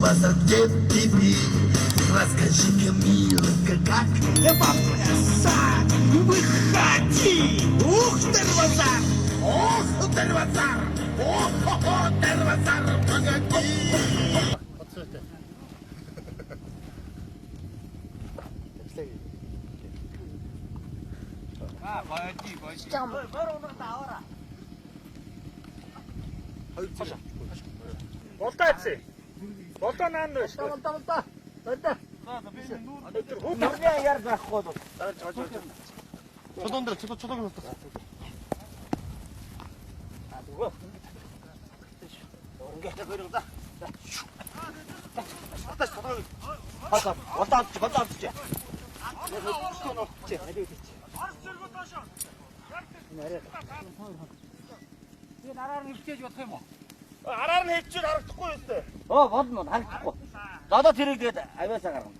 тебе, расскажи-ка, миленько, как я поплясать, выходи! Ух, Дарвазар! Ох, Дарвазар! Ох, Дарвазар, погоди! Болтаач. Болтоо наан нь шүү. Болтоо. Нүрний яар байхгүй бол. Чулуун дээр чулууг нь утаа. Ингээд бэрэг да. Болтооч. Энэ араар нь хөвчээж бодох юм уу? Араар нь хөвчөд харагдахгүй юу те. Болно харагдахгүй. Надад тэрийг тэгээд авиасаа гаргана.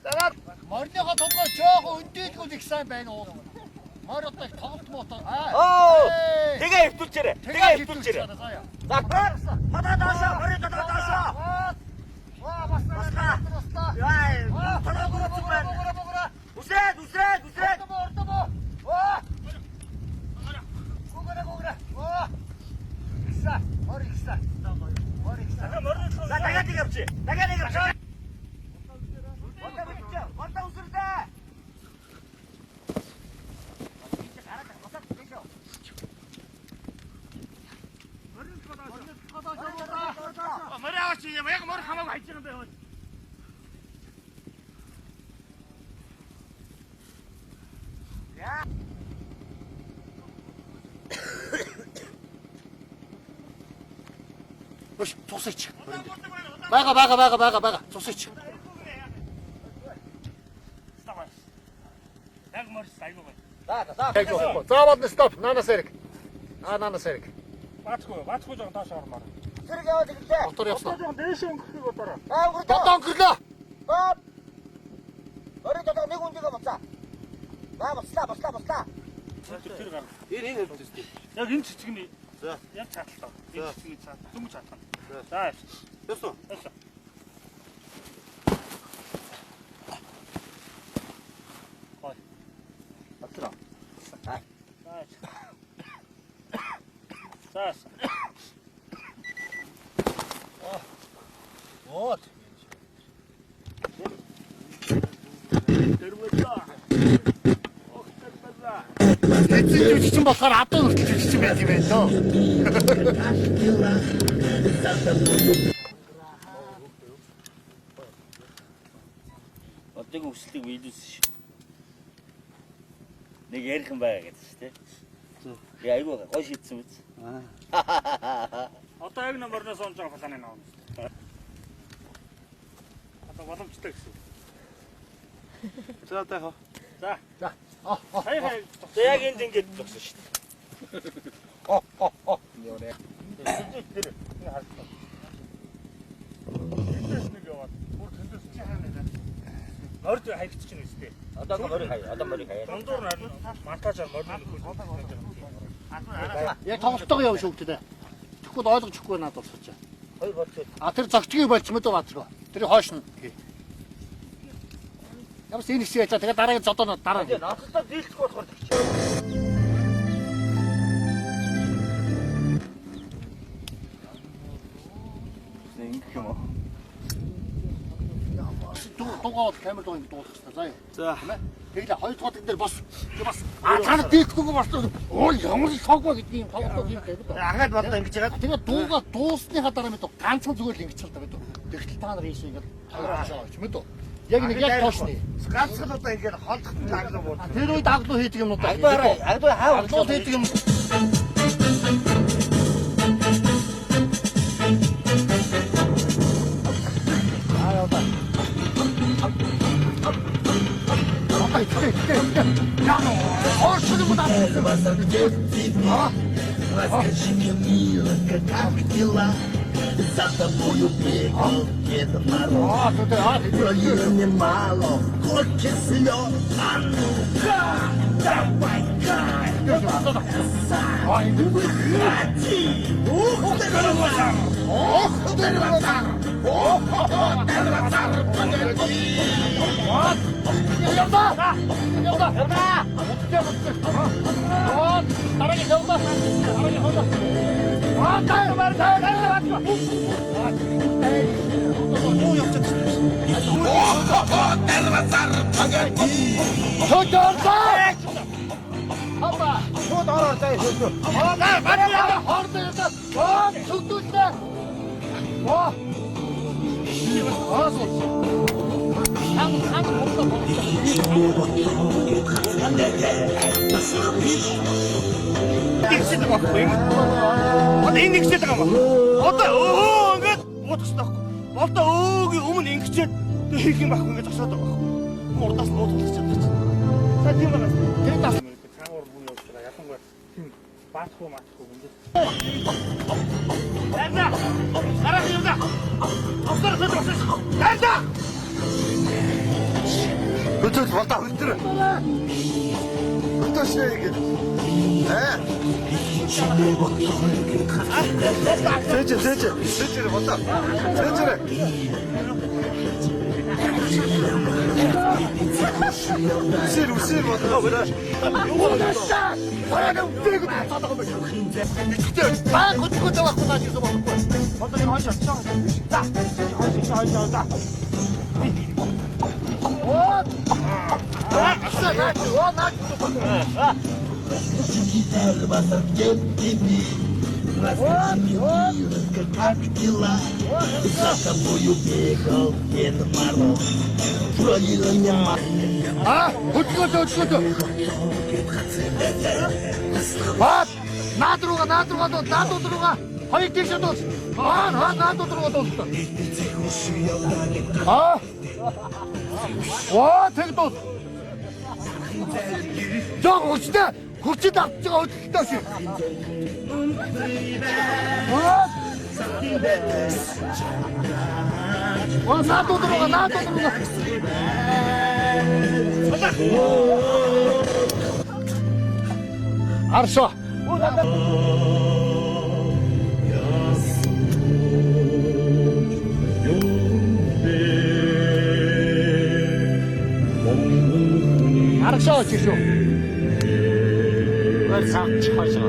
Дагаад Морныхоо толгой жоохон өндөөдгөл их сайн байна уу? Морь одоо их тоглолт мото. Тэгээ хөвтүүлчээрэй. За хадаа даашаа, морь даашаа. Баста. Яа, толгой байна. Үсрээд. Ордоо. Гугра. Морь ихсэн. За дахиад нэг авчи. Болтоо үсэрдээ. морь аваач юм. Яг морь хамаагүй хайж байгаа юм байна. Өш, цусаач. Бага. Цусаач. Яг морь сайгүй байна. За. Заавал стоп. Нанас эрэг. Нанас эрэг. Баацгүй жоо тааш ормоор. Зэрэг яваад ирлээ. Мотор явсан. Жоо дээш өнгөрөхийг бодороо. Бодоо өнгөрлөө. Орой доо нэг үндийг боцаа. Баслаа. Тэр гар. Энэ хөвдөстэй. Яг энэ цэцэг нь. За. Яг цааталтаа. Энэ цэцгийг цаатал. Дүнг цаатал. За. Ясно. Хой. Батраа. За. Вот. Эцэг жүжигчин болохоор адуу хүртэл жүжигчин байт юм байна дөө. Одоогийн өсөлтийг биелүүлсэн шүү. Нэг ярих юм байгаа гэдэг шүү дээ. Зөв. Айгуу гой шийдсэн биз. Одоо яг номерноос онж байгаа фалааны наа. Одоо боломжтой гэсэн. За таа. За. Хай. Яг энд ингэж зогсон шүү дээ. Ёрэ. Тэр энэ харагдав. Тэндээс нэг яваад. Бүр тэндээс чи хаана нэ? Морд хайгч чинь үстэй. Одоо морийг хаяа. Дондуур нь харин монтажаар морд нөхөж. Яг тоглолтоо явж шүүгдэв. Тэгэхгүй ойлгож өгөхгүй надад болчихж байгаа. Хоёр болчиход. Тэр зогчгийг болж мэдээ батраа. Тэр хойш нь. Ямарс энэ хэсэг яачаа тэгээ дараагийн зодоо дараа. Надтай дийлдэх болохоор тэгчих. Ингэх юм уу? Дугаард камер доо ингэ дуулах хэрэгтэй. За. Тэглээ хоёр дахь дээр бас. Цаанаа дийлдэхгүй болсон. Ямар согва гэдэг юм тоглолт юм гэдэг. Ангаад бодлоо ингэж байгаа. Тэгээ дууга дуусныхаа дараа мэдээ ганцхан зүгээр л ингэж чалдаг гэдэг. Тэгтэл та нар ийш ингэ тавраач байгаа ч мэдээ. Яг нэг яг тоошны. Ганцхан одоо ингэж холдох тааглаа бод. Тэр үед аглуу хийдэг юмнууд. Агдуу хаа аглуу хийдэг юм. Расскажи мне, миленько, как дела? За тобою бегал Дед Мороз. А, тут, Крови немало, горьких слез. А ну-ка, давай-ка, 아, 이거 выходи. Ух ты, Дарвазар! Ох, Дарвазар! Ох, Дарвазар, погоди! 열다! 열다! 열다! 어떻게 나랑이 열다! 나랑이 열다! 아, 나 말을 다 맞지 마! ох, Дарвазар, погоди! 저 열다! 아빠! 저 나왔어요, 저. 아, 나 말이야! 허리도 열다! 와, 죽도 있다! 와! 알았어. Нэгсэдэг байхгүй юм. Одоо энэ нэгсэдэг юм. Одоо ингээд буудчихдаг. Одоо өөгийн өмнө ингэчээд хийх юм байхгүй ингээд зогсоод байгаа байхгүй. Урдаас нь буудчихж чадчих. За тийм байна. Тэр тас цаагаар бүн явуулаа. Ялангуяа тийм баахгүй ингээд. Яна! Гарах юм да. Авсар хэвчээ. Яна! 그쪽 왔다 흔들어. 어떠시네 이게? 세치를 왔다. 세치를. 우실 왔다. 그래. 아, 거쳐 갖고 다니면서 먹는 거야. 어떤 일 하셔. 자. 하셔. Дарвазар, где ты? Расскажи мне, как дела? За тобою бегал Дед Мороз. Крови немало. 아, 어찌 아, 나 들어가, 나도 들어가. 화이팅셔도, 나도 들어가, 아, 와, 되게 또. 저, 어찌다, 국지다, 저, 어찌다, 씨. 와, 나도 들어가. 알았어. 알았어, 지수. 왜 싹 쳐서?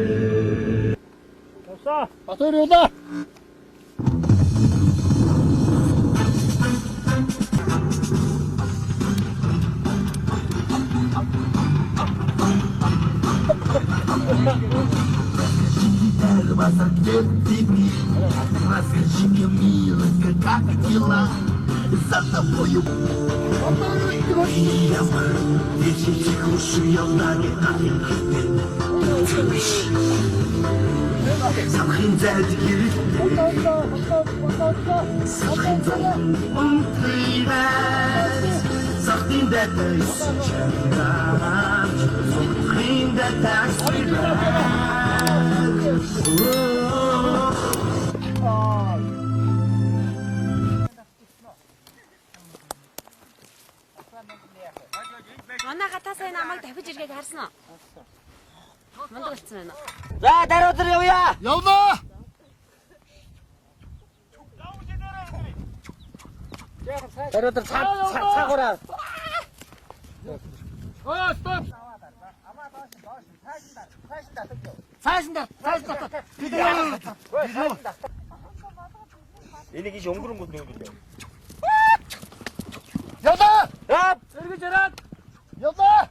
됐어. 배터리 온다. Дарвазар, где ты? Расскажи мне, милая, как дела? За тобою вечер тихуши, елдары, Самхин зәдгір Самхин Самхин дәтіс Самхин дәтіс Манайха та сайн намайг давхиж иргээг харсан уу? Мундаг болсон байна. За даруйдар явъя. явна. даруйдар цаагаараа. стоп. цаашинда. Энийг иш өнгөрөнгөд нүгдээ. явна. Яа, эргэж яраад. явна.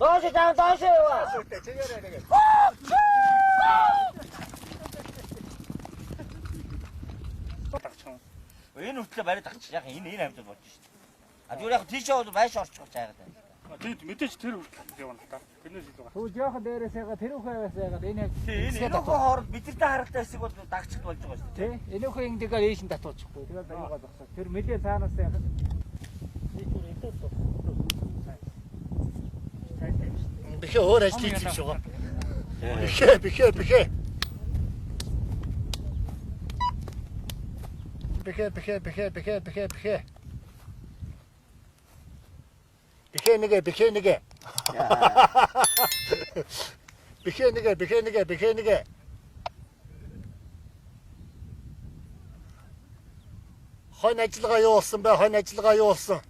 доош яваа. Энэ үртлээ бариад тагч яг энэ амьд болж шít. А зүгээр яг тийш яваад байш орчих чаагаад байна. Тэгэд мэдээж тэр хүртэл явна та. Тэрнээс илүү гар. Түү жоохон дээрээсээгээ тэрүүхээ байсаагаад энэ Энэ нөхөө хооронд бидэртэй харахтай хэсэг бол дагчих болж байгаа шүү. тий энэхүү ингэдэгээр ээшин татуучихгүй. Тэгээд аюугаа зогсоо. Тэр мэдээ цаанаас яхад Бихэ өөр ажил хийх шүү. Бихэ. Beke. Beke nige. Beke nige. Хонь ажиллагаа юу болсон бэ? Хонь ажиллагаа юу болсон?